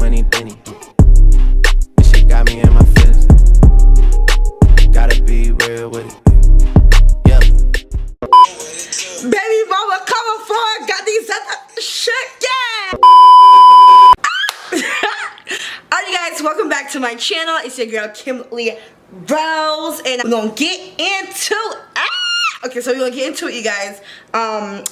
money, Benny. This shit got me in my feelings. Gotta be real with it. Yeah. Baby mama coming for it. Got these other shit, yeah. Alright, you guys, welcome back to my channel. It's your girl kIMLEEROSE, and we're gonna get into it. Okay, so we're gonna get into it, you guys.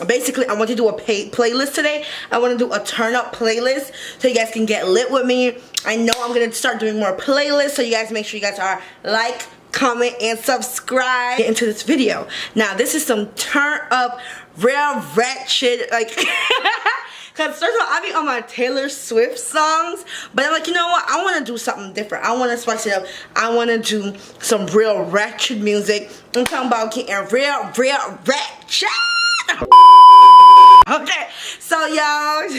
Basically, I want to do a playlist today. I want to do a turn up playlist so you guys can get lit with me. I know I'm gonna start doing more playlists, so you guys make sure you guys are like, comment, and subscribe. Get into this video. Now, this is some turn up, real ratchet, like. Cause first of all, I be on my Taylor Swift songs, but I'm like, you know what? I want to do something different. I want to spice it up. I want to do some real ratchet music. I'm talking about getting real ratchet. Okay, so y'all.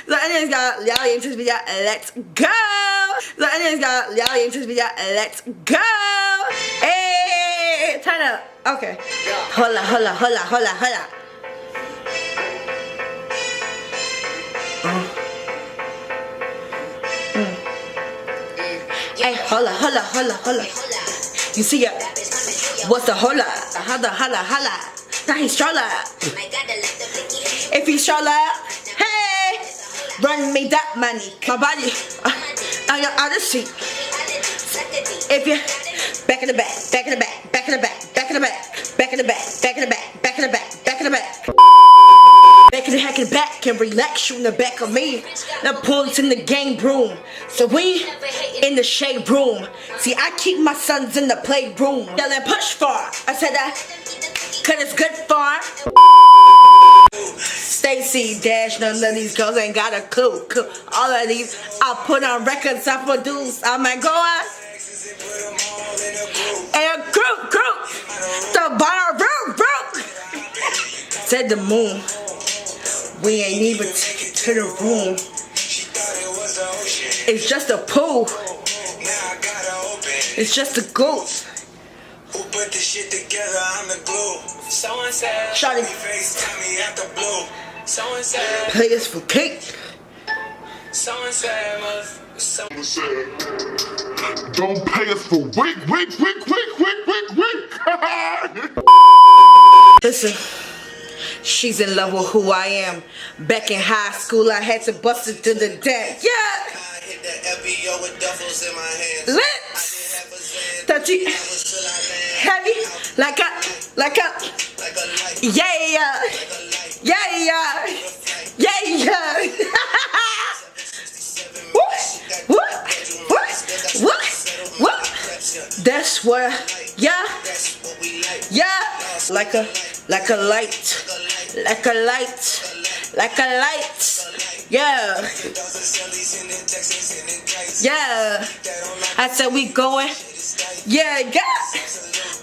So anyways, y'all into this video. Let's go. So anyways, y'all into this video. Let's go. Hey, turn up. Okay. Holla. Hey, holla. You see ya? What's the holla? Holla. Now he's stroller. If he's stroller, hey, run me that money. My body, on the seat. If you back in the back and relax you in the back of me. The points in the game room. So we in the shade room. See, I keep my sons in the playroom. Yelling push for. I said that cause it's good for. Stacy Dash, none of these girls ain't got a clue. All of these I put on records, I produce. I might go out and group. The bar room. Said the moon. We ain't even taken to the room. It's just a pool. It's just a goat. Who put this shit together? I'm the glue. Someone said, Shawty, FaceTime me at the blue. Someone said, play this for cake. Someone said, don't pay us for wink. Listen. She's in love with who I am. Back in high school, I had to bust it to the deck. Yeah. Lips. Touchy. Heavy. Like a. Yeah. What? That's what. Yeah. Like a light. Yeah. I said we going. Yeah.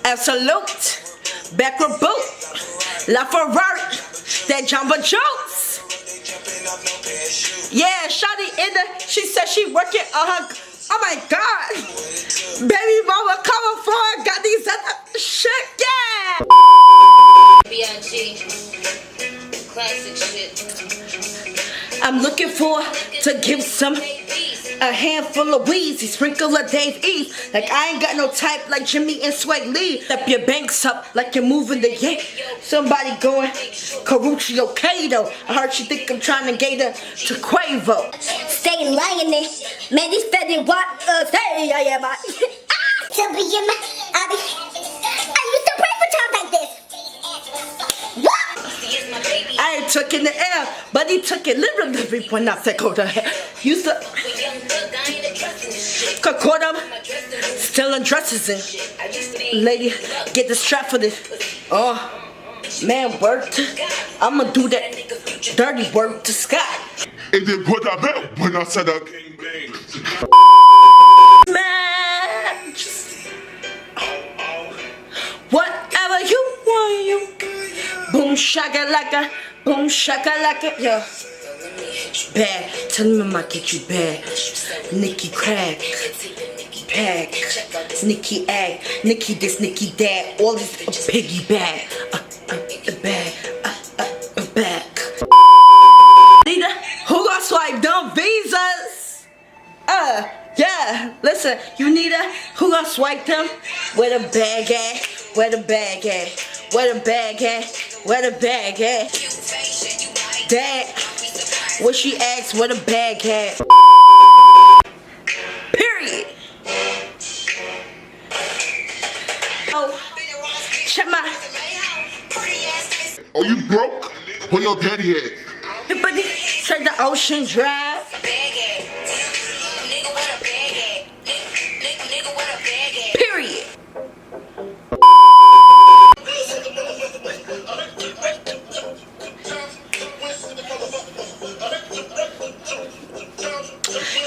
Absolute. Backward boot. La Ferrari. That Jumbo Jones. Yeah, shawty in the. She said she working on her. Oh my God. Baby mama coming for it. Got these other shit. Yeah. Classic shit. I'm looking for to give some a handful of Weezy, sprinkle of Dave East. Like I ain't got no type like Jimmy and Sway Lee. Step your banks up like you're moving the yank. Somebody going Karuchi Okado. I heard she think I'm trying to get her to Quavo. Stay lying there. Man, these fed what say I am. To be in I used to pray for times like this. I ain't took in the air, but he took it literally when I said go to hell. Used to caught him, still undresses in. Lady, get the strap for this. Oh, man, worked. I'ma do that dirty work to Scott. And then what I meant when I said that. Man, whatever you want, you. Boom shakalaka, yeah. Bad, tell me I'ma get you bad. Nikki crack, pack, Nikki egg, Nikki this, Nikki that. All this piggyback, back. Who got swipe dumb V? Listen, you need a, who gonna swipe them? Where the bag at? Where the bag at? Where the bag at? Where the bag at? Dad, what she asked, where the bag at? Period. Oh, shut my. Are you broke? Where your daddy at? Everybody, straight to Ocean Drive. Period.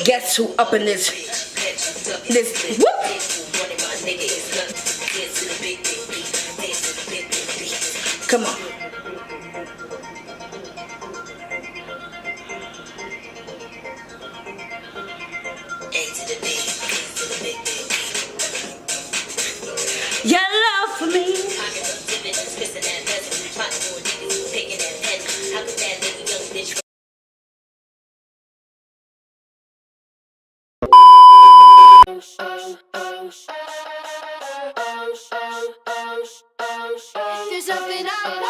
Guess who up in this whoop? Come on. Your love for me. There's something I